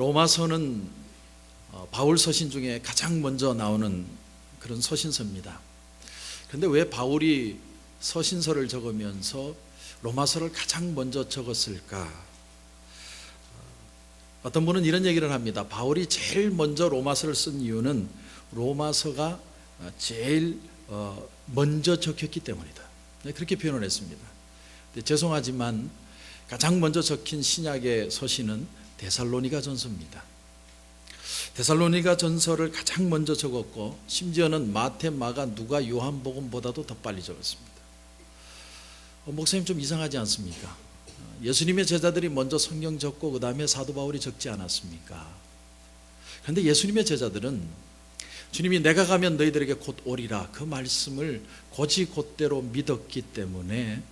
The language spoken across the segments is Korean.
로마서는 바울 서신 중에 가장 먼저 나오는 그런 서신서입니다. 그런데 왜 바울이 서신서를 적으면서 로마서를 가장 먼저 적었을까? 어떤 분은 이런 얘기를 합니다. 바울이 제일 먼저 로마서를 쓴 이유는 로마서가 제일 먼저 적혔기 때문이다. 그렇게 표현을 했습니다. 죄송하지만 가장 먼저 적힌 신약의 서신은 데살로니가 전서입니다. 데살로니가 전서를 가장 먼저 적었고 심지어는 마태, 마가, 누가, 요한복음보다도 더 빨리 적었습니다. 목사님 좀 이상하지 않습니까? 예수님의 제자들이 먼저 성경 적고 그 다음에 사도 바울이 적지 않았습니까? 그런데 예수님의 제자들은 주님이 내가 가면 너희들에게 곧 오리라 그 말씀을 곧이곧대로 믿었기 때문에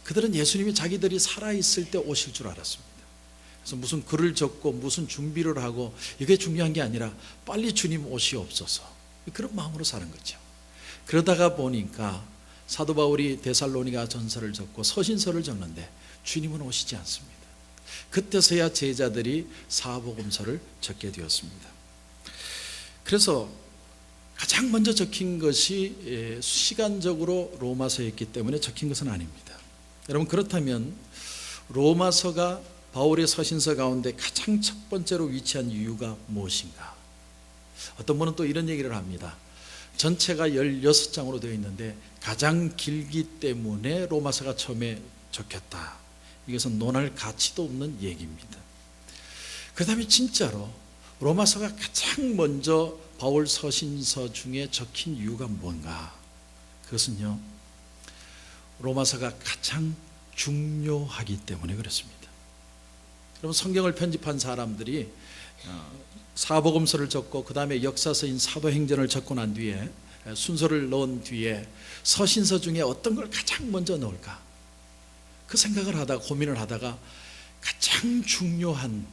그들은 예수님이 자기들이 살아있을 때 오실 줄 알았습니다. 그래서 무슨 글을 적고 무슨 준비를 하고 이게 중요한 게 아니라 빨리 주님 오시옵소서 그런 마음으로 사는 거죠. 그러다가 보니까 사도 바울이 데살로니가 전서를 적고 서신서를 적는데 주님은 오시지 않습니다. 그때서야 제자들이 사복음서를 적게 되었습니다. 그래서 가장 먼저 적힌 것이 시간적으로 로마서였기 때문에 적힌 것은 아닙니다. 여러분, 그렇다면 로마서가 바울의 서신서 가운데 가장 첫 번째로 위치한 이유가 무엇인가? 어떤 분은 또 이런 얘기를 합니다. 전체가 16장으로 되어 있는데 가장 길기 때문에 로마서가 처음에 적혔다. 이것은 논할 가치도 없는 얘기입니다. 그다음에 진짜로 로마서가 가장 먼저 바울 서신서 중에 적힌 이유가 뭔가? 그것은요, 로마서가 가장 중요하기 때문에 그렇습니다. 여러분, 성경을 편집한 사람들이 사복음서를 적고 그 다음에 역사서인 사도행전을 적고 난 뒤에 순서를 넣은 뒤에 서신서 중에 어떤 걸 가장 먼저 넣을까? 그 생각을 하다가 고민을 하다가 가장 중요한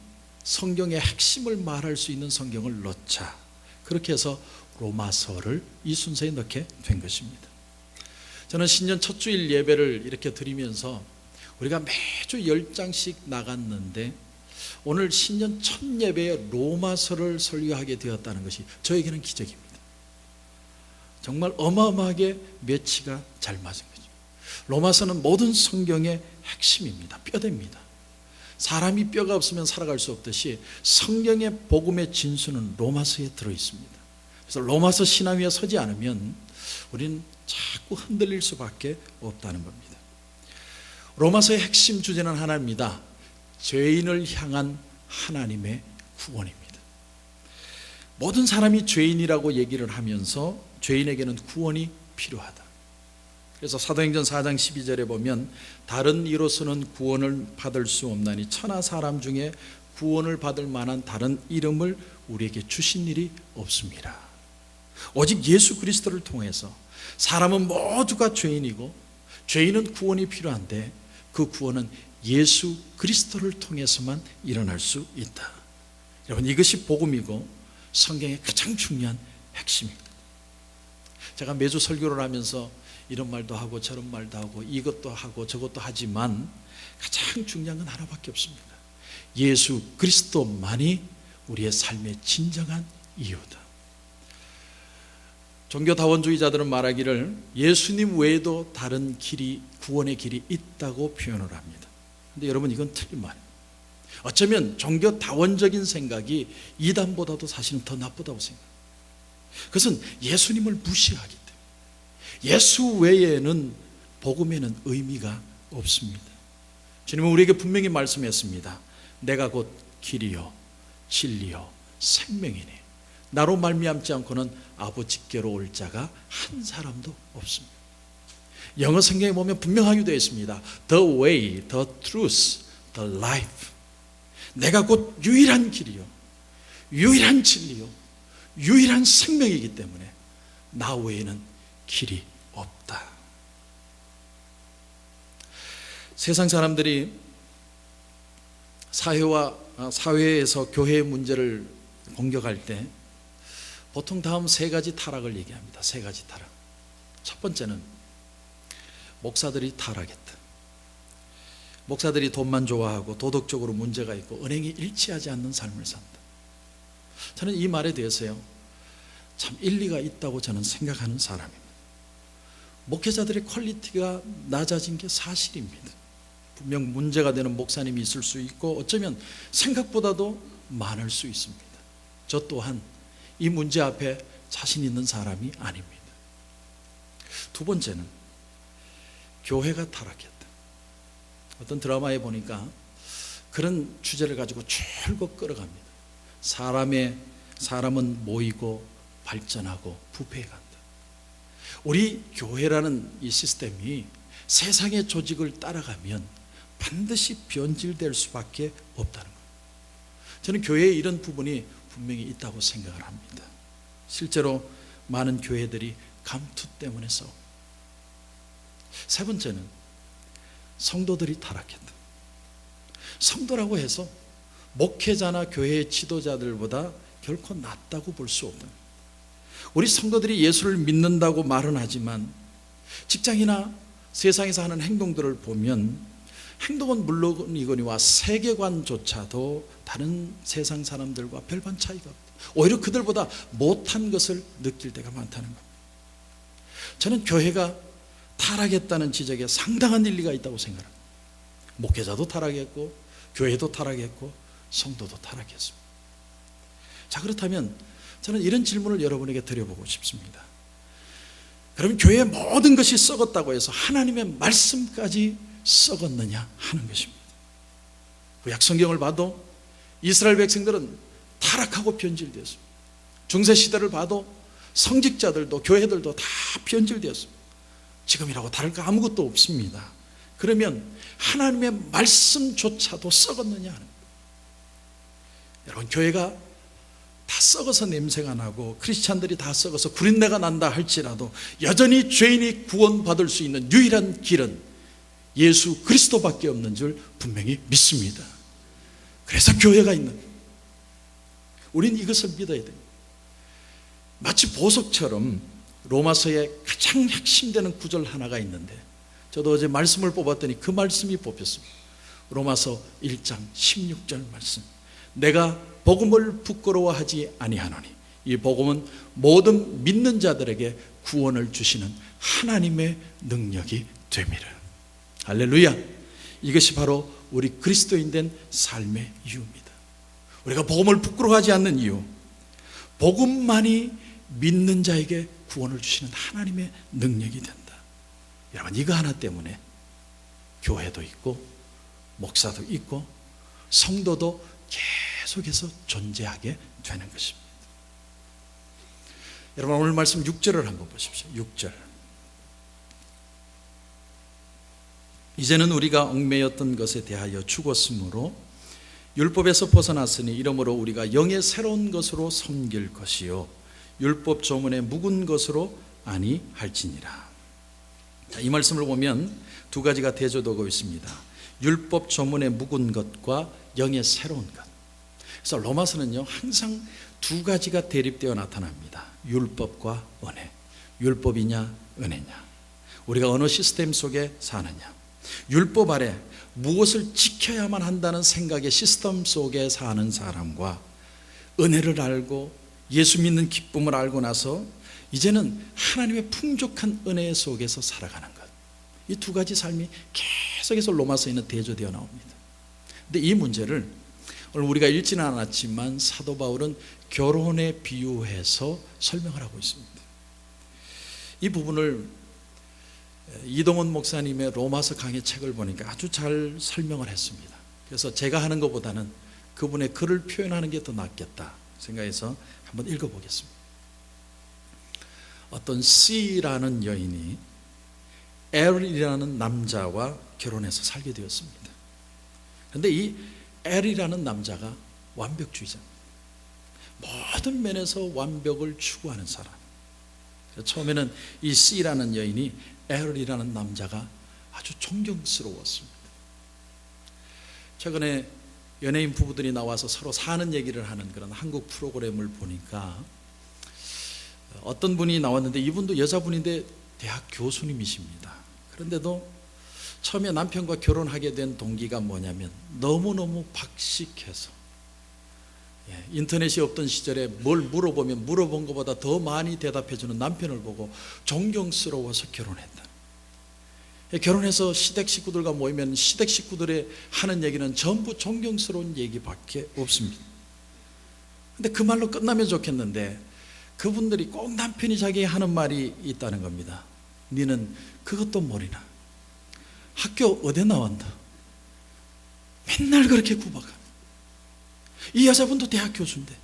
성경의 핵심을 말할 수 있는 성경을 넣자. 그렇게 해서 로마서를 이 순서에 넣게 된 것입니다. 저는 신년 첫 주일 예배를 이렇게 드리면서 우리가 매주 10장씩 나갔는데 오늘 신년 첫 예배에 로마서를 설교하게 되었다는 것이 저에게는 기적입니다. 정말 어마어마하게 매치가 잘 맞은 거죠. 로마서는 모든 성경의 핵심입니다. 뼈대입니다. 사람이 뼈가 없으면 살아갈 수 없듯이 성경의 복음의 진수는 로마서에 들어있습니다. 그래서 로마서 신앙 위에 서지 않으면 우리는 자꾸 흔들릴 수밖에 없다는 겁니다. 로마서의 핵심 주제는 하나입니다. 죄인을 향한 하나님의 구원입니다. 모든 사람이 죄인이라고 얘기를 하면서 죄인에게는 구원이 필요하다. 그래서 사도행전 4장 12절에 보면 다른 이로서는 구원을 받을 수 없나니 천하 사람 중에 구원을 받을 만한 다른 이름을 우리에게 주신 일이 없습니다. 오직 예수 그리스도를 통해서 사람은 모두가 죄인이고 죄인은 구원이 필요한데 그 구원은 예수 그리스도를 통해서만 일어날 수 있다. 여러분, 이것이 복음이고 성경의 가장 중요한 핵심입니다. 제가 매주 설교를 하면서 이런 말도 하고 저런 말도 하고 이것도 하고 저것도 하지만 가장 중요한 건 하나밖에 없습니다. 예수 그리스도만이 우리의 삶의 진정한 이유다. 종교다원주의자들은 말하기를 예수님 외에도 다른 길이, 구원의 길이 있다고 표현을 합니다. 그런데 여러분, 이건 틀린 말이에요. 어쩌면 종교다원적인 생각이 이단보다도 사실은 더 나쁘다고 생각해요. 그것은 예수님을 무시하기 때문에 예수 외에는 복음에는 의미가 없습니다. 주님은 우리에게 분명히 말씀했습니다. 내가 곧 길이요 진리요 생명이니 나로 말미암지 않고는 아버지께로 올 자가 한 사람도 없습니다. 영어 성경에 보면 분명하게 되어 있습니다. The way, the truth, the life. 내가 곧 유일한 길이요 유일한 진리요 유일한 생명이기 때문에 나 외에는 길이 없다. 세상 사람들이 사회에서 교회의 문제를 공격할 때 보통 다음 세 가지 타락을 얘기합니다. 세 가지 타락. 첫 번째는 목사들이 타락했다. 목사들이 돈만 좋아하고 도덕적으로 문제가 있고 은행이 일치하지 않는 삶을 산다. 저는 이 말에 대해서요, 참 일리가 있다고 저는 생각하는 사람입니다. 목회자들의 퀄리티가 낮아진 게 사실입니다. 분명 문제가 되는 목사님이 있을 수 있고 어쩌면 생각보다도 많을 수 있습니다. 저 또한 이 문제 앞에 자신 있는 사람이 아닙니다. 두 번째는 교회가 타락했다. 어떤 드라마에 보니까 그런 주제를 가지고 줄곧 끌어갑니다. 사람은 모이고 발전하고 부패해간다. 우리 교회라는 이 시스템이 세상의 조직을 따라가면 반드시 변질될 수밖에 없다는 거예요. 저는 교회에 이런 부분이 분명히 있다고 생각을 합니다. 실제로 많은 교회들이 감투 때문에 싸웁니다. 세 번째는 성도들이 타락했다. 성도라고 해서 목회자나 교회의 지도자들보다 결코 낫다고 볼 수 없다. 우리 성도들이 예수를 믿는다고 말은 하지만 직장이나 세상에서 하는 행동들을 보면 행동은 물론이거니와 세계관조차도 다른 세상 사람들과 별반 차이가 없다. 오히려 그들보다 못한 것을 느낄 때가 많다는 겁니다. 저는 교회가 타락했다는 지적에 상당한 일리가 있다고 생각합니다. 목회자도 타락했고 교회도 타락했고 성도도 타락했습니다. 자, 그렇다면 저는 이런 질문을 여러분에게 드려보고 싶습니다. 그러면 교회의 모든 것이 썩었다고 해서 하나님의 말씀까지 썩었느냐 하는 것입니다. 구약 성경을 봐도 이스라엘 백성들은 타락하고 변질되었습니다. 중세시대를 봐도 성직자들도 교회들도 다 변질되었습니다. 지금이라고 다를 거 아무것도 없습니다. 그러면 하나님의 말씀조차도 썩었느냐 하는 거예요. 여러분, 교회가 다 썩어서 냄새가 나고 크리스찬들이 다 썩어서 구린내가 난다 할지라도 여전히 죄인이 구원받을 수 있는 유일한 길은 예수 그리스도밖에 없는 줄 분명히 믿습니다. 그래서 교회가 있는 거예요. 우린 이것을 믿어야 됩니다. 마치 보석처럼 로마서의 가장 핵심되는 구절 하나가 있는데 저도 어제 말씀을 뽑았더니 그 말씀이 뽑혔습니다. 로마서 1장 16절 말씀. 내가 복음을 부끄러워하지 아니하노니 이 복음은 모든 믿는 자들에게 구원을 주시는 하나님의 능력이 됨이라. 할렐루야. 이것이 바로 우리 그리스도인 된 삶의 이유입니다. 우리가 복음을 부끄러워하지 않는 이유, 복음만이 믿는 자에게 구원을 주시는 하나님의 능력이 된다. 여러분, 이거 하나 때문에 교회도 있고 목사도 있고 성도도 계속해서 존재하게 되는 것입니다. 여러분, 오늘 말씀 6절을 한번 보십시오. 6절. 이제는 우리가 얽매였던 것에 대하여 죽었으므로 율법에서 벗어났으니 이러므로 우리가 영의 새로운 것으로 섬길 것이요 율법 조문의 묵은 것으로 아니할지니라. 자, 이 말씀을 보면 두 가지가 대조되고 있습니다. 율법 조문의 묵은 것과 영의 새로운 것. 그래서 로마서는요 항상 두 가지가 대립되어 나타납니다. 율법과 은혜. 율법이냐 은혜냐. 우리가 어느 시스템 속에 사느냐. 율법 아래 무엇을 지켜야만 한다는 생각의 시스템 속에 사는 사람과 은혜를 알고 예수 믿는 기쁨을 알고 나서 이제는 하나님의 풍족한 은혜 속에서 살아가는 것. 이 두 가지 삶이 계속해서 로마서에는 대조되어 나옵니다. 근데 이 문제를 오늘 우리가 읽지는 않았지만 사도 바울은 결혼에 비유해서 설명을 하고 있습니다. 이 부분을 이동원 목사님의 로마서 강의 책을 보니까 아주 잘 설명을 했습니다. 그래서 제가 하는 것보다는 그분의 글을 표현하는 게 더 낫겠다 생각해서 한번 읽어보겠습니다. 어떤 C라는 여인이 L이라는 남자와 결혼해서 살게 되었습니다. 그런데 이 L이라는 남자가 완벽주의자입니다. 모든 면에서 완벽을 추구하는 사람. 처음에는 이 C라는 여인이 L이라는 남자가 아주 존경스러웠습니다. 최근에 연예인 부부들이 나와서 서로 사는 얘기를 하는 그런 한국 프로그램을 보니까 어떤 분이 나왔는데 이분도 여자분인데 대학 교수님이십니다. 그런데도 처음에 남편과 결혼하게 된 동기가 뭐냐면 너무너무 박식해서 인터넷이 없던 시절에 뭘 물어보면 물어본 것보다 더 많이 대답해주는 남편을 보고 존경스러워서 결혼했다. 결혼해서 시댁 식구들과 모이면 시댁 식구들의 하는 얘기는 전부 존경스러운 얘기밖에 없습니다. 근데 그 말로 끝나면 좋겠는데 그분들이 꼭 남편이 자기에게 하는 말이 있다는 겁니다. 니는 그것도 모르나? 학교 어디 나왔나? 맨날 그렇게 구박하. 이 여자분도 대학 교수인데.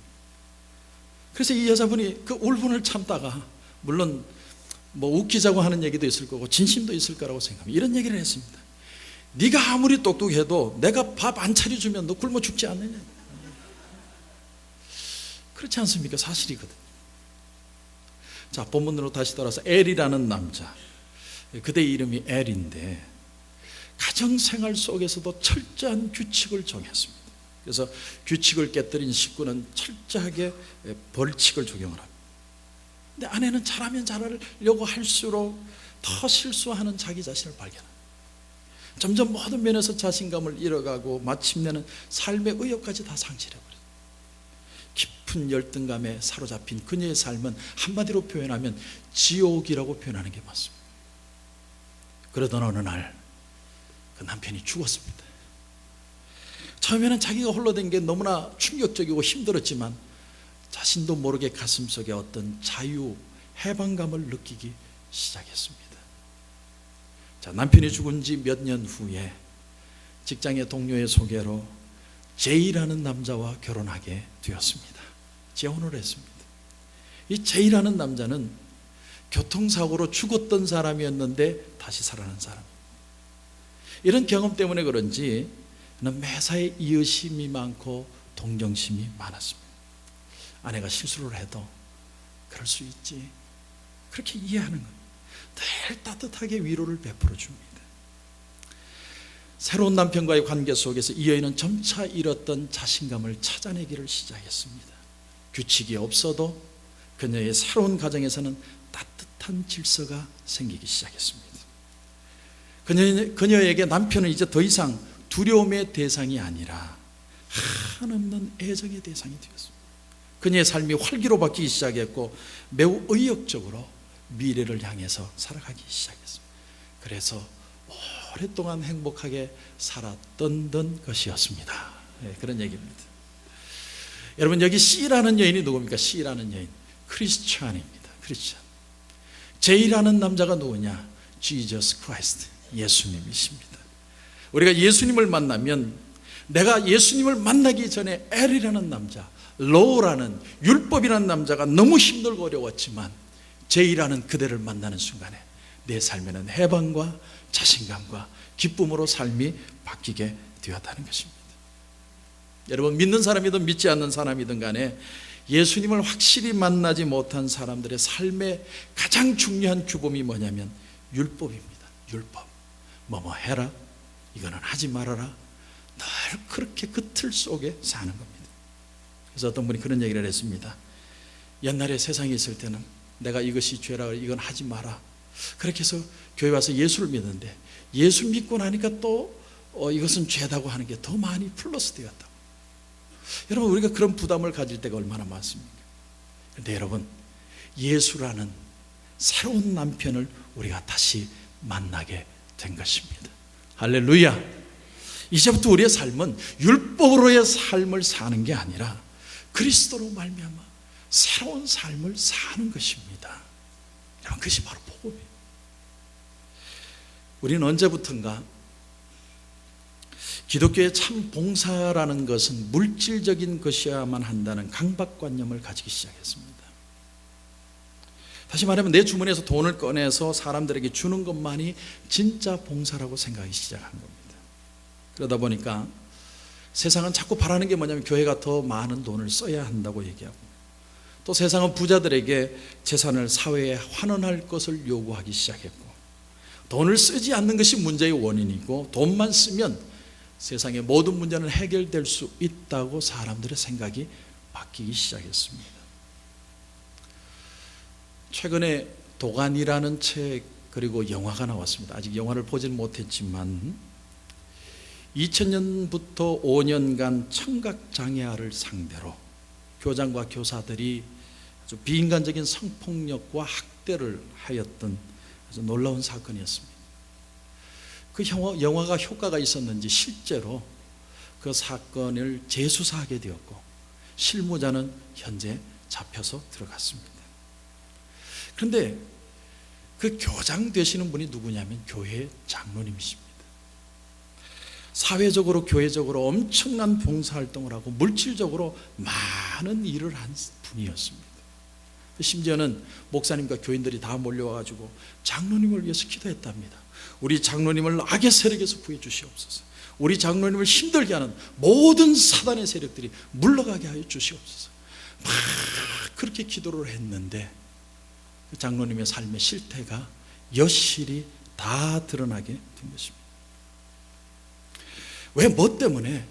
그래서 이 여자분이 그 울분을 참다가, 물론 뭐 웃기자고 하는 얘기도 있을 거고 진심도 있을 거라고 생각합니다. 이런 얘기를 했습니다. 네가 아무리 똑똑해도 내가 밥 안 차려주면 너 굶어 죽지 않느냐. 그렇지 않습니까? 사실이거든요. 자, 본문으로 다시 돌아서 엘이라는 남자, 그대의 이름이 엘인데 가정생활 속에서도 철저한 규칙을 정했습니다. 그래서 규칙을 깨뜨린 식구는 철저하게 벌칙을 적용을 합니다. 근데 아내는 잘하면 잘하려고 할수록 더 실수하는 자기 자신을 발견합니다. 점점 모든 면에서 자신감을 잃어가고 마침내는 삶의 의욕까지 다 상실해버려요. 깊은 열등감에 사로잡힌 그녀의 삶은 한마디로 표현하면 지옥이라고 표현하는 게 맞습니다. 그러던 어느 날 그 남편이 죽었습니다. 처음에는 자기가 홀로 된 게 너무나 충격적이고 힘들었지만 자신도 모르게 가슴속에 어떤 자유, 해방감을 느끼기 시작했습니다. 자, 남편이 죽은 지 몇 년 후에 직장의 동료의 소개로 제이라는 남자와 결혼하게 되었습니다. 재혼을 했습니다. 이 제이라는 남자는 교통사고로 죽었던 사람이었는데 다시 살아난 사람. 이런 경험 때문에 그런지 매사에 이의심이 많고 동정심이 많았습니다. 아내가 실수를 해도 그럴 수 있지, 그렇게 이해하는 거예요. 늘 따뜻하게 위로를 베풀어 줍니다. 새로운 남편과의 관계 속에서 이 여인은 점차 잃었던 자신감을 찾아내기를 시작했습니다. 규칙이 없어도 그녀의 새로운 가정에서는 따뜻한 질서가 생기기 시작했습니다. 그녀에게 남편은 이제 더 이상 두려움의 대상이 아니라 한없는 애정의 대상이 되었습니다. 그녀의 삶이 활기로 바뀌기 시작했고 매우 의욕적으로 미래를 향해서 살아가기 시작했습니다. 그래서 오랫동안 행복하게 살았던 것이었습니다. 그런 얘기입니다. 여러분, 여기 C라는 여인이 누굽니까? C라는 여인, 크리스찬입니다. 크리스찬. J라는 남자가 누구냐? 지저스 크라이스트, 예수님이십니다. 우리가 예수님을 만나면, 내가 예수님을 만나기 전에 L이라는 남자, 로우라는 율법이라는 남자가 너무 힘들고 어려웠지만 J라는 그대를 만나는 순간에 내 삶에는 해방과 자신감과 기쁨으로 삶이 바뀌게 되었다는 것입니다. 여러분, 믿는 사람이든 믿지 않는 사람이든 간에 예수님을 확실히 만나지 못한 사람들의 삶의 가장 중요한 규범이 뭐냐면 율법입니다. 율법. 뭐뭐 해라, 이거는 하지 말아라. 늘 그렇게 그 틀 속에 사는 겁니다. 그래서 어떤 분이 그런 얘기를 했습니다. 옛날에 세상에 있을 때는 내가 이것이 죄라, 이건 하지 마라, 그렇게 해서 교회 와서 예수를 믿는데 예수 믿고 나니까 또 이것은 죄다고 하는 게 더 많이 플러스 되었다고. 여러분, 우리가 그런 부담을 가질 때가 얼마나 많습니까? 그런데 여러분, 예수라는 새로운 남편을 우리가 다시 만나게 된 것입니다. 할렐루야. 이제부터 우리의 삶은 율법으로의 삶을 사는 게 아니라 그리스도로 말미암아 새로운 삶을 사는 것입니다. 여러분, 그것이 바로 복음이에요. 우리는 언제부턴가 기독교의 참 봉사라는 것은 물질적인 것이어야만 한다는 강박관념을 가지기 시작했습니다. 다시 말하면 내 주머니에서 돈을 꺼내서 사람들에게 주는 것만이 진짜 봉사라고 생각하기 시작한 겁니다. 그러다 보니까 세상은 자꾸 바라는 게 뭐냐면 교회가 더 많은 돈을 써야 한다고 얘기하고, 또 세상은 부자들에게 재산을 사회에 환원할 것을 요구하기 시작했고, 돈을 쓰지 않는 것이 문제의 원인이고 돈만 쓰면 세상의 모든 문제는 해결될 수 있다고 사람들의 생각이 바뀌기 시작했습니다. 최근에 도간이라는 책, 그리고 영화가 나왔습니다. 아직 영화를 보지는 못했지만 2000년부터 5년간 청각장애아를 상대로 교장과 교사들이 아주 비인간적인 성폭력과 학대를 하였던 아주 놀라운 사건이었습니다. 그 영화가 효과가 있었는지 실제로 그 사건을 재수사하게 되었고 실무자는 현재 잡혀서 들어갔습니다. 그런데 그 교장 되시는 분이 누구냐면 교회 장로님이십니다. 사회적으로 교회적으로 엄청난 봉사활동을 하고 물질적으로 많은 일을 한 분이었습니다. 심지어는 목사님과 교인들이 다 몰려와가지고 장로님을 위해서 기도했답니다. 우리 장로님을 악의 세력에서 구해주시옵소서. 우리 장로님을 힘들게 하는 모든 사단의 세력들이 물러가게 하여 주시옵소서. 막 그렇게 기도를 했는데 그 장로님의 삶의 실태가 여실히 다 드러나게 된 것입니다. 왜? 뭐 때문에?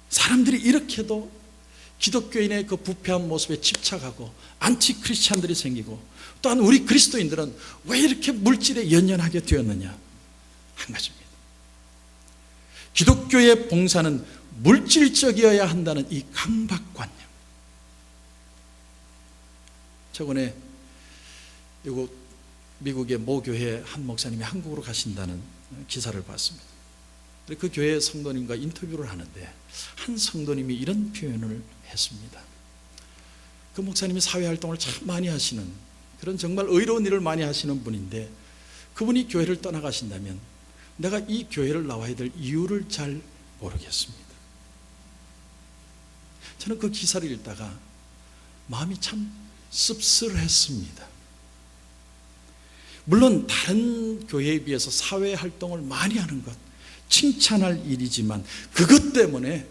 사람들이 이렇게도 기독교인의 그 부패한 모습에 집착하고 안티 크리스찬들이 생기고 또한 우리 그리스도인들은 왜 이렇게 물질에 연연하게 되었느냐? 한 가지입니다. 기독교의 봉사는 물질적이어야 한다는 이 강박관념. 최근에 미국의 모 교회 한 목사님이 한국으로 가신다는 기사를 봤습니다. 그 교회 성도님과 인터뷰를 하는데 한 성도님이 이런 표현을 했습니다. 그 목사님이 사회활동을 참 많이 하시는 그런 정말 의로운 일을 많이 하시는 분인데 그분이 교회를 떠나가신다면 내가 이 교회를 나와야 될 이유를 잘 모르겠습니다. 저는 그 기사를 읽다가 마음이 참 씁쓸했습니다. 물론 다른 교회에 비해서 사회활동을 많이 하는 것 칭찬할 일이지만 그것 때문에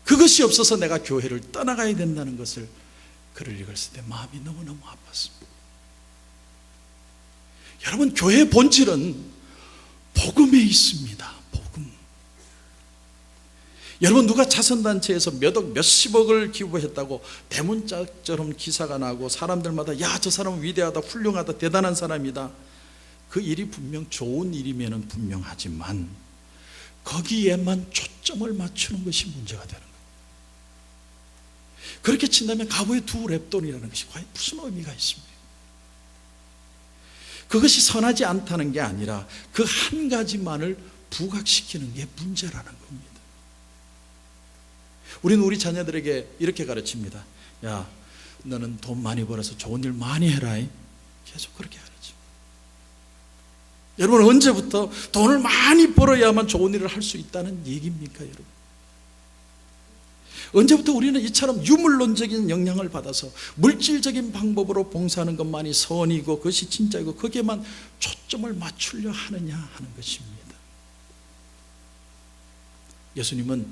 그것이 없어서 내가 교회를 떠나가야 된다는 것을 글을 읽었을 때 마음이 너무너무 아팠습니다. 여러분, 교회의 본질은 복음에 있습니다. 복음. 여러분, 누가 자선단체에서 몇억 몇십억을 기부했다고 대문짝처럼 기사가 나고 사람들마다 야, 저 사람은 위대하다, 훌륭하다, 대단한 사람이다. 그 일이 분명 좋은 일이면 분명하지만 거기에만 초점을 맞추는 것이 문제가 되는 거예요. 그렇게 친다면 가부의 두 랩돈이라는 것이 과연 무슨 의미가 있습니까? 그것이 선하지 않다는 게 아니라 그 한 가지만을 부각시키는 게 문제라는 겁니다. 우리는 우리 자녀들에게 이렇게 가르칩니다. 야, 너는 돈 많이 벌어서 좋은 일 많이 해라. 계속 그렇게 가르칩니다. 여러분, 언제부터 돈을 많이 벌어야만 좋은 일을 할 수 있다는 얘기입니까, 여러분? 언제부터 우리는 이처럼 유물론적인 영향을 받아서 물질적인 방법으로 봉사하는 것만이 선이고 그것이 진짜이고 거기에만 초점을 맞추려 하느냐 하는 것입니다. 예수님은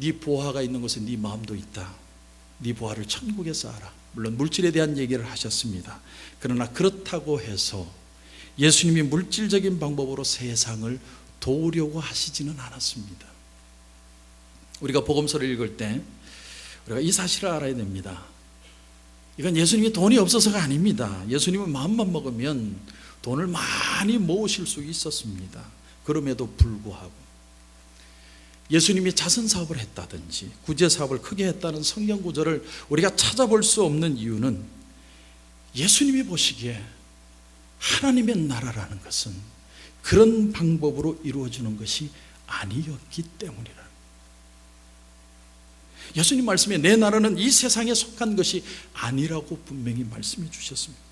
네 보화가 있는 곳에 네 마음도 있다. 네 보화를 천국에 쌓아라. 물론 물질에 대한 얘기를 하셨습니다. 그러나 그렇다고 해서 예수님이 물질적인 방법으로 세상을 도우려고 하시지는 않았습니다. 우리가 복음서를 읽을 때 우리가 이 사실을 알아야 됩니다. 이건 예수님이 돈이 없어서가 아닙니다. 예수님은 마음만 먹으면 돈을 많이 모으실 수 있었습니다. 그럼에도 불구하고 예수님이 자선사업을 했다든지 구제사업을 크게 했다는 성경 구절을 우리가 찾아볼 수 없는 이유는 예수님이 보시기에 하나님의 나라라는 것은 그런 방법으로 이루어지는 것이 아니었기 때문이라. 예수님 말씀에 내 나라는 이 세상에 속한 것이 아니라고 분명히 말씀해 주셨습니다.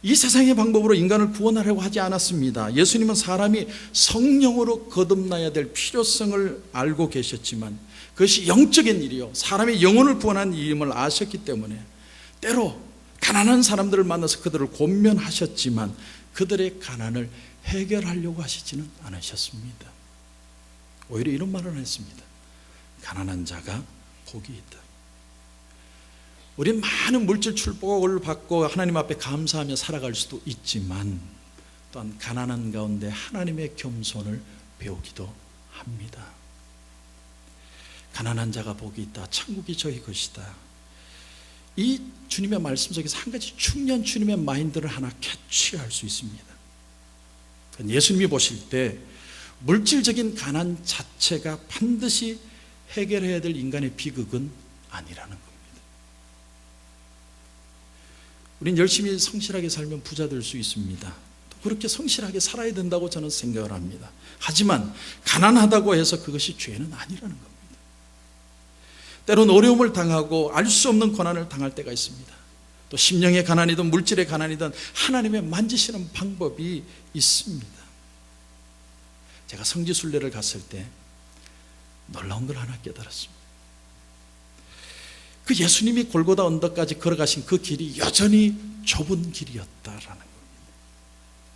이 세상의 방법으로 인간을 구원하려고 하지 않았습니다. 예수님은 사람이 성령으로 거듭나야 될 필요성을 알고 계셨지만 그것이 영적인 일이요 사람의 영혼을 구원하는 일임을 아셨기 때문에 때로 가난한 사람들을 만나서 그들을 권면하셨지만 그들의 가난을 해결하려고 하시지는 않으셨습니다. 오히려 이런 말을 했습니다. 가난한 자가 복이 있다. 우리는 많은 물질 축복을 받고 하나님 앞에 감사하며 살아갈 수도 있지만 또한 가난한 가운데 하나님의 겸손을 배우기도 합니다. 가난한 자가 복이 있다. 천국이 저희 것이다. 이 주님의 말씀 속에서 한 가지 중요한 주님의 마인드를 하나 캐치할 수 있습니다. 예수님이 보실 때 물질적인 가난 자체가 반드시 해결해야 될 인간의 비극은 아니라는 겁니다. 우린 열심히 성실하게 살면 부자 될 수 있습니다. 또 그렇게 성실하게 살아야 된다고 저는 생각을 합니다. 하지만 가난하다고 해서 그것이 죄는 아니라는 겁니다. 때로는 어려움을 당하고 알 수 없는 고난을 당할 때가 있습니다. 또 심령의 가난이든 물질의 가난이든 하나님의 만지시는 방법이 있습니다. 제가 성지순례를 갔을 때 놀라운 걸 하나 깨달았습니다. 그 예수님이 골고다 언덕까지 걸어가신 그 길이 여전히 좁은 길이었다라는 겁니다.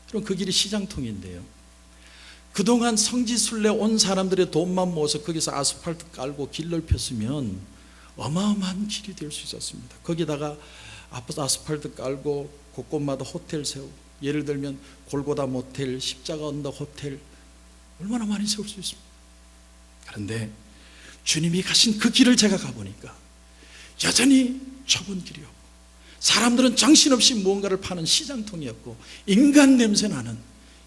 그럼 그 길이 시장통인데요, 그동안 성지순례 온 사람들의 돈만 모아서 거기서 아스팔트 깔고 길 넓혔으면 어마어마한 길이 될 수 있었습니다. 거기다가 아스팔트 깔고 곳곳마다 호텔 세우고, 예를 들면 골고다 모텔, 십자가 언덕 호텔, 얼마나 많이 세울 수 있습니까? 그런데 주님이 가신 그 길을 제가 가보니까 여전히 좁은 길이었고, 사람들은 정신없이 무언가를 파는 시장통이었고, 인간 냄새 나는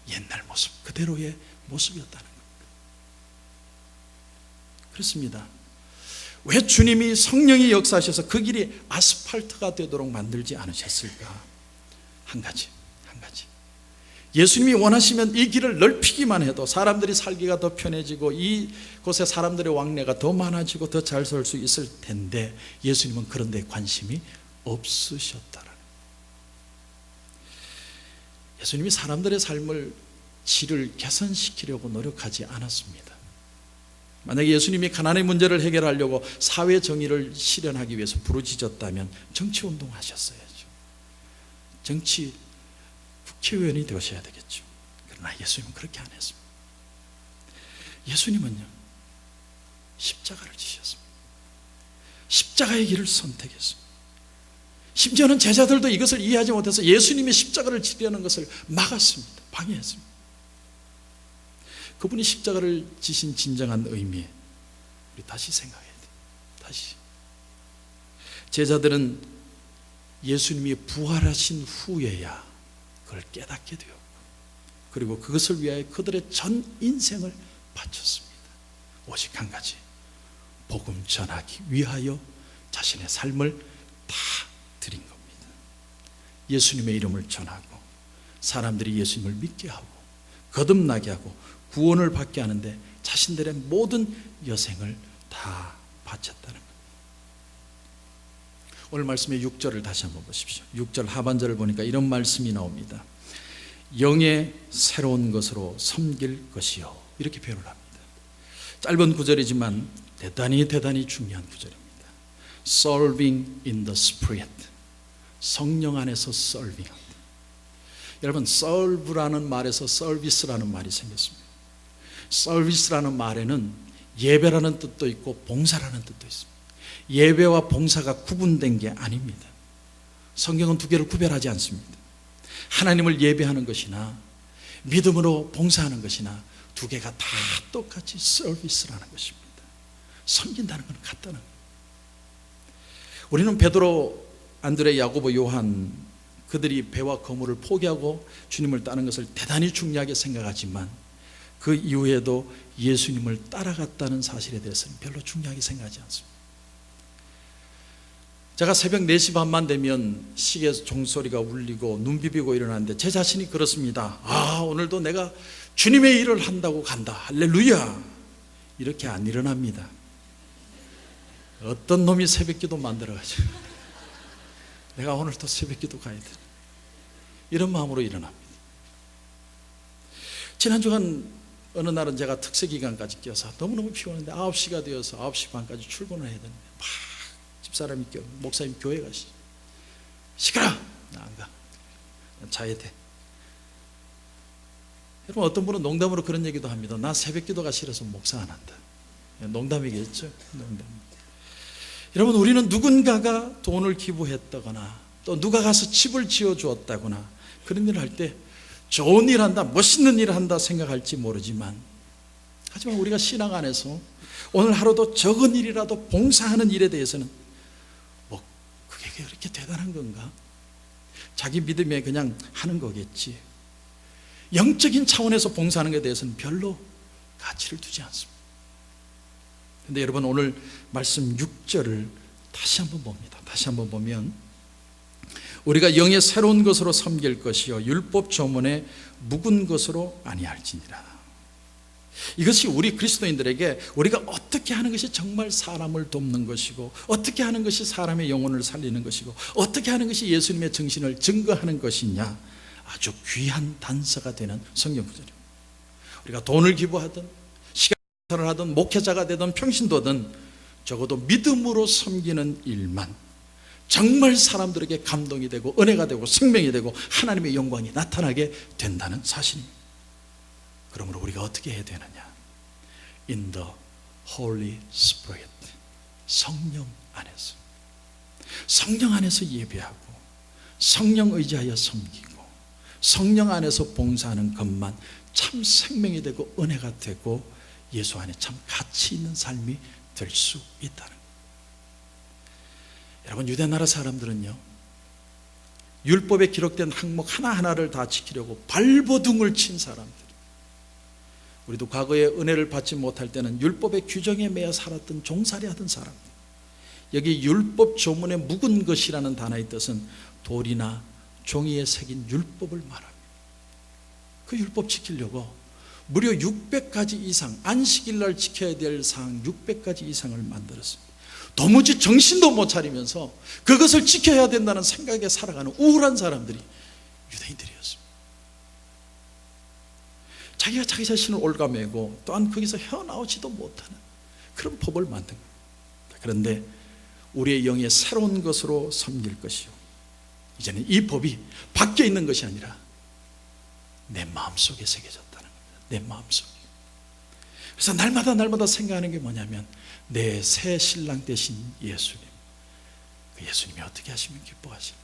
옛날 모습 그대로의 모습이었다는 겁니다. 그렇습니다. 왜 주님이 성령이 역사하셔서 그 길이 아스팔트가 되도록 만들지 않으셨을까? 한 가지. 예수님이 원하시면 이 길을 넓히기만 해도 사람들이 살기가 더 편해지고 이곳에 사람들의 왕래가 더 많아지고 더 잘 살 수 있을 텐데, 예수님은 그런 데 관심이 없으셨다라는 거예요. 예수님이 사람들의 삶을 질을 개선시키려고 노력하지 않았습니다. 만약에 예수님이 가난의 문제를 해결하려고 사회 정의를 실현하기 위해서 부르짖었다면 정치운동 하셨어야죠. 국회의원이 되셔야 되겠죠. 그러나 예수님은 그렇게 안 했습니다. 예수님은요, 십자가를 지셨습니다. 십자가의 길을 선택했습니다. 심지어는 제자들도 이것을 이해하지 못해서 예수님이 십자가를 지려는 것을 막았습니다. 방해했습니다. 그분이 십자가를 지신 진정한 의미, 우리 다시 생각해야 돼요. 다시. 제자들은 예수님이 부활하신 후에야 그걸 깨닫게 되었고, 그리고 그것을 위하여 그들의 전 인생을 바쳤습니다. 오직 한 가지, 복음 전하기 위하여 자신의 삶을 다 드린 겁니다. 예수님의 이름을 전하고 사람들이 예수님을 믿게 하고 거듭나게 하고 구원을 받게 하는데 자신들의 모든 여생을 다 바쳤다는 겁니다. 오늘 말씀의 6절을 다시 한번 보십시오. 6절 하반절을 보니까 이런 말씀이 나옵니다. 영의 새로운 것으로 섬길 것이요, 이렇게 표현을 합니다. 짧은 구절이지만 대단히 중요한 구절입니다. Serving in the Spirit, 성령 안에서 서빙합니다. 여러분, serve라는 말에서 service라는 말이 생겼습니다. service라는 말에는 예배라는 뜻도 있고 봉사라는 뜻도 있습니다. 예배와 봉사가 구분된 게 아닙니다. 성경은 두 개를 구별하지 않습니다. 하나님을 예배하는 것이나 믿음으로 봉사하는 것이나 두 개가 다 똑같이 서비스라는 것입니다. 섬긴다는 건 같다는 거예요. 우리는 베드로, 안드레, 야고보, 요한, 그들이 배와 거물을 포기하고 주님을 따르는 것을 대단히 중요하게 생각하지만 그 이후에도 예수님을 따라갔다는 사실에 대해서는 별로 중요하게 생각하지 않습니다. 제가 새벽 4시 반만 되면 시계 종소리가 울리고 눈 비비고 일어나는데 제 자신이 그렇습니다. 오늘도 내가 주님의 일을 한다고 간다, 할렐루야, 이렇게 안 일어납니다. 어떤 놈이 새벽기도 만들어가지고 내가 오늘 또 새벽기도 가야 돼, 이런 마음으로 일어납니다. 지난주간 어느 날은 제가 특수기간까지 껴서 너무너무 피곤한데 9시가 되어서 9시 반까지 출근을 해야 되는데 막 집사람이 목사님 교회 가시, 시끄러, 나 안 가, 자야 돼. 여러분, 어떤 분은 농담으로 그런 얘기도 합니다. 나 새벽기도가 싫어서 목사 안 한다. 농담이겠죠? 농담. 여러분, 우리는 누군가가 돈을 기부했다거나 또 누가 가서 집을 지어주었다거나 그런 일을 할 때 좋은 일 한다, 멋있는 일을 한다 생각할지 모르지만, 하지만 우리가 신앙 안에서 오늘 하루도 적은 일이라도 봉사하는 일에 대해서는 그게 그렇게 대단한 건가? 자기 믿음에 그냥 하는 거겠지. 영적인 차원에서 봉사하는 것에 대해서는 별로 가치를 두지 않습니다. 그런데 여러분, 오늘 말씀 6절을 다시 한번 봅니다. 다시 한번 보면 우리가 영의 새로운 것으로 섬길 것이요 율법 조문에 묵은 것으로 아니할지니라. 이것이 우리 그리스도인들에게 우리가 어떻게 하는 것이 정말 사람을 돕는 것이고, 어떻게 하는 것이 사람의 영혼을 살리는 것이고, 어떻게 하는 것이 예수님의 정신을 증거하는 것이냐, 아주 귀한 단서가 되는 성경 구절입니다. 우리가 돈을 기부하든 시간을 하든 목회자가 되든 평신도든 적어도 믿음으로 섬기는 일만 정말 사람들에게 감동이 되고 은혜가 되고 생명이 되고 하나님의 영광이 나타나게 된다는 사실입니다. 그러므로 우리가 어떻게 해야 되느냐? In the Holy Spirit, 성령 안에서, 성령 안에서 예배하고 성령 의지하여 섬기고 성령 안에서 봉사하는 것만 참 생명이 되고 은혜가 되고 예수 안에 참 가치 있는 삶이 될 수 있다는 거예요. 여러분, 유대 나라 사람들은요, 율법에 기록된 항목 하나하나를 다 지키려고 발버둥을 친 사람들. 우리도 과거에 은혜를 받지 못할 때는 율법의 규정에 매여 살았던 종살이하던 사람들. 여기 율법 조문에 묵은 것이라는 단어의 뜻은 돌이나 종이에 새긴 율법을 말합니다. 그 율법 지키려고 무려 600가지 이상, 안식일날 지켜야 될 사항 600가지 이상을 만들었습니다. 도무지 정신도 못 차리면서 그것을 지켜야 된다는 생각에 살아가는 우울한 사람들이 유대인들이었습니다. 자기가 자기 자신을 올가매고 또한 거기서 헤어나오지도 못하는 그런 법을 만든 겁니다. 그런데 우리의 영의 새로운 것으로 섬길 것이요, 이제는 이 법이 밖에 있는 것이 아니라 내 마음속에 새겨졌다는 겁니다. 내 마음속에. 그래서 날마다 생각하는 게 뭐냐면, 내 새 신랑 되신 예수님, 그 예수님이 어떻게 하시면 기뻐하실까?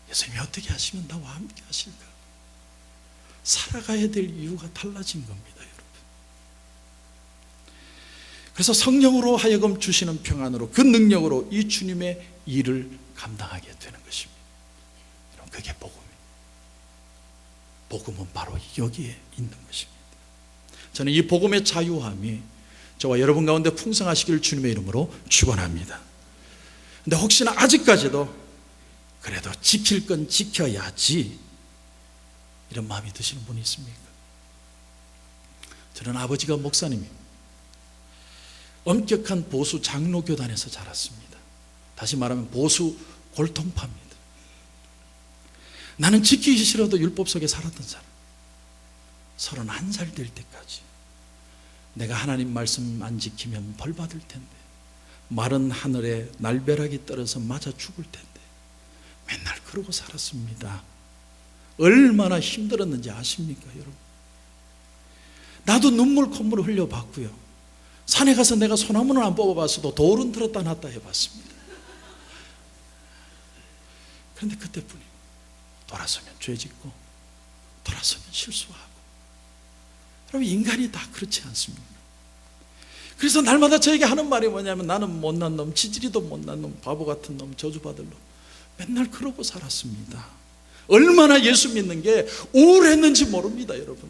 예수님이 어떻게 하시면 나와 함께 하실까? 살아가야 될 이유가 달라진 겁니다, 여러분. 그래서 성령으로 하여금 주시는 평안으로, 그 능력으로 이 주님의 일을 감당하게 되는 것입니다. 여러분, 그게 복음이에요. 복음은 바로 여기에 있는 것입니다. 저는 이 복음의 자유함이 저와 여러분 가운데 풍성하시기를 주님의 이름으로 축원합니다. 근데 혹시나 아직까지도 그래도 지킬 건 지켜야지 이런 마음이 드시는 분이 있습니까? 저는 아버지가 목사님입니다. 엄격한 보수 장로교단에서 자랐습니다. 다시 말하면 보수 골통파입니다. 나는 지키기 싫어도 율법 속에 살았던 사람. 31살 될 때까지 내가 하나님 말씀 안 지키면 벌 받을 텐데, 마른 하늘에 날벼락이 떨어져 맞아 죽을 텐데 맨날 그러고 살았습니다. 얼마나 힘들었는지 아십니까, 여러분? 나도 눈물 콧물 흘려봤고요. 산에 가서 내가 소나무는 안 뽑아봤어도 돌은 들었다 놨다 해봤습니다. 그런데 그때뿐이에요. 돌아서면 죄 짓고 돌아서면 실수하고. 여러분, 인간이 다 그렇지 않습니까? 그래서 날마다 저에게 하는 말이 뭐냐면, 나는 못난 놈, 지지리도 못난 놈, 바보 같은 놈, 저주받을 놈, 맨날 그러고 살았습니다. 얼마나 예수 믿는 게 우울했는지 모릅니다, 여러분.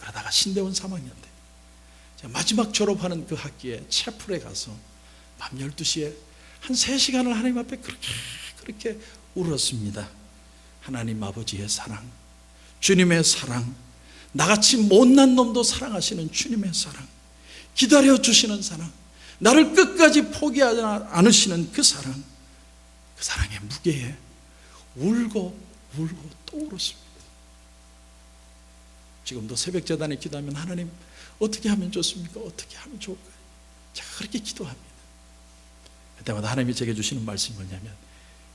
그러다가 신대원 3학년 때 제가 마지막 졸업하는 그 학기에 채플에 가서 밤 12시에 한 3시간을 하나님 앞에 그렇게 울었습니다. 하나님 아버지의 사랑, 주님의 사랑, 나같이 못난 놈도 사랑하시는 주님의 사랑, 기다려주시는 사랑, 나를 끝까지 포기하지 않으시는 그 사랑, 그 사랑의 무게에 울고 또 울었습니다. 지금도 새벽 제단에 기도하면, 하나님 어떻게 하면 좋습니까? 어떻게 하면 좋을까요? 제가 그렇게 기도합니다. 그때마다 하나님이 제게 주시는 말씀이 뭐냐면,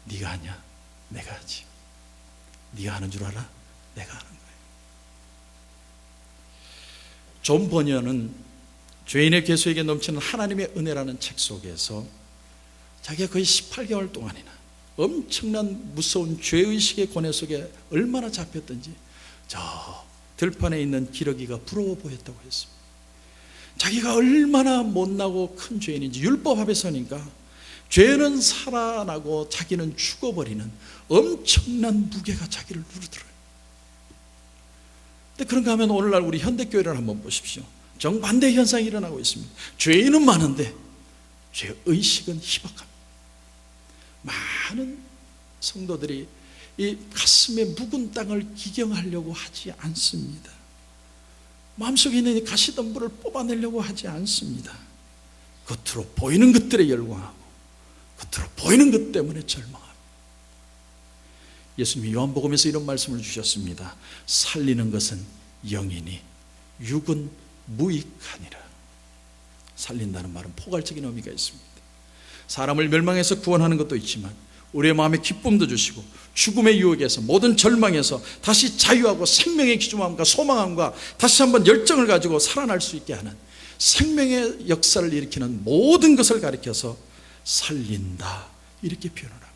네가 하냐? 내가 하지. 네가 하는 줄 알아? 내가 하는 거예요. 존 버니어는 죄인의 괴수에게 넘치는 하나님의 은혜라는 책 속에서 자기가 거의 18개월 동안이나 엄청난 무서운 죄의식의 고뇌 속에 얼마나 잡혔던지 저 들판에 있는 기러기가 부러워 보였다고 했습니다. 자기가 얼마나 못나고 큰 죄인인지, 율법 앞에 서니까 죄는 살아나고 자기는 죽어버리는 엄청난 무게가 자기를 누르더라고요. 근데 그런가 하면 오늘날 우리 현대교회를 한번 보십시오. 정반대 현상이 일어나고 있습니다. 죄인은 많은데 죄의식은 희박합니다. 많은 성도들이 이 가슴에 묵은 땅을 기경하려고 하지 않습니다. 마음속에 있는 이 가시덤불을 뽑아내려고 하지 않습니다. 겉으로 보이는 것들에 열광하고 겉으로 보이는 것 때문에 절망합니다. 예수님이 요한복음에서 이런 말씀을 주셨습니다. 살리는 것은 영이니 육은 무익하니라. 살린다는 말은 포괄적인 의미가 있습니다. 사람을 멸망에서 구원하는 것도 있지만 우리의 마음에 기쁨도 주시고 죽음의 유혹에서 모든 절망에서 다시 자유하고 생명의 기준함과 소망함과 다시 한번 열정을 가지고 살아날 수 있게 하는 생명의 역사를 일으키는 모든 것을 가리켜서 살린다, 이렇게 표현을 합니다.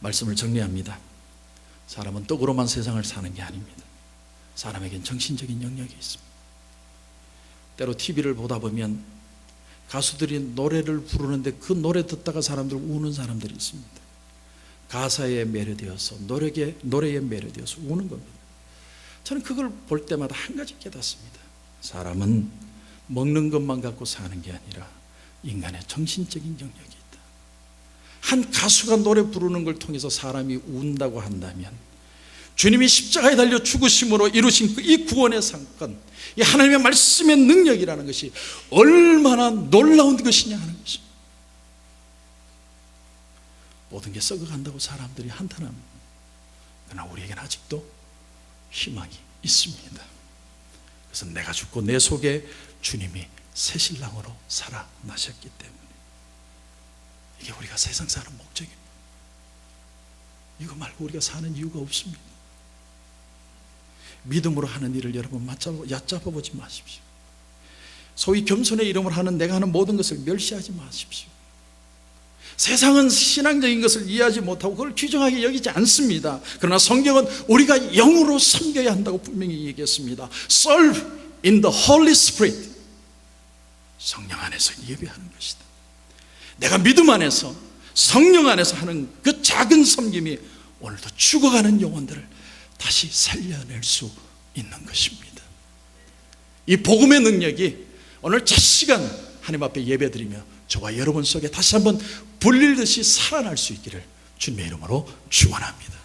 말씀을 정리합니다. 사람은 떡으로만 세상을 사는 게 아닙니다. 사람에겐 정신적인 영역이 있습니다. 때로 TV를 보다 보면 가수들이 노래를 부르는데 그 노래 듣다가 사람들 우는 사람들이 있습니다. 가사에 매료되어서 노래에 매료되어서 우는 겁니다. 저는 그걸 볼 때마다 한 가지 깨닫습니다. 사람은 먹는 것만 갖고 사는 게 아니라 인간의 정신적인 영역이 있다. 한 가수가 노래 부르는 걸 통해서 사람이 운다고 한다면 주님이 십자가에 달려 죽으심으로 이루신 이 구원의 상권, 이 하나님의 말씀의 능력이라는 것이 얼마나 놀라운 것이냐 하는 것입니다. 모든 게 썩어간다고 사람들이 한탄합니다. 그러나 우리에게는 아직도 희망이 있습니다. 그래서 내가 죽고 내 속에 주님이 새 신랑으로 살아나셨기 때문에 이게 우리가 세상 사는 목적입니다. 이거 말고 우리가 사는 이유가 없습니다. 믿음으로 하는 일을 여러분 얕잡아 보지 마십시오. 소위 겸손의 이름을 하는 내가 하는 모든 것을 멸시하지 마십시오. 세상은 신앙적인 것을 이해하지 못하고 그걸 귀중하게 여기지 않습니다. 그러나 성경은 우리가 영으로 섬겨야 한다고 분명히 얘기했습니다. Serve in the Holy Spirit. 성령 안에서 예배하는 것이다. 내가 믿음 안에서 성령 안에서 하는 그 작은 섬김이 오늘도 죽어가는 영혼들을 다시 살려낼 수 있는 것입니다. 이 복음의 능력이 오늘 첫 시간 하나님 앞에 예배드리며 저와 여러분 속에 다시 한번 불릴듯이 살아날 수 있기를 주님의 이름으로 축원합니다.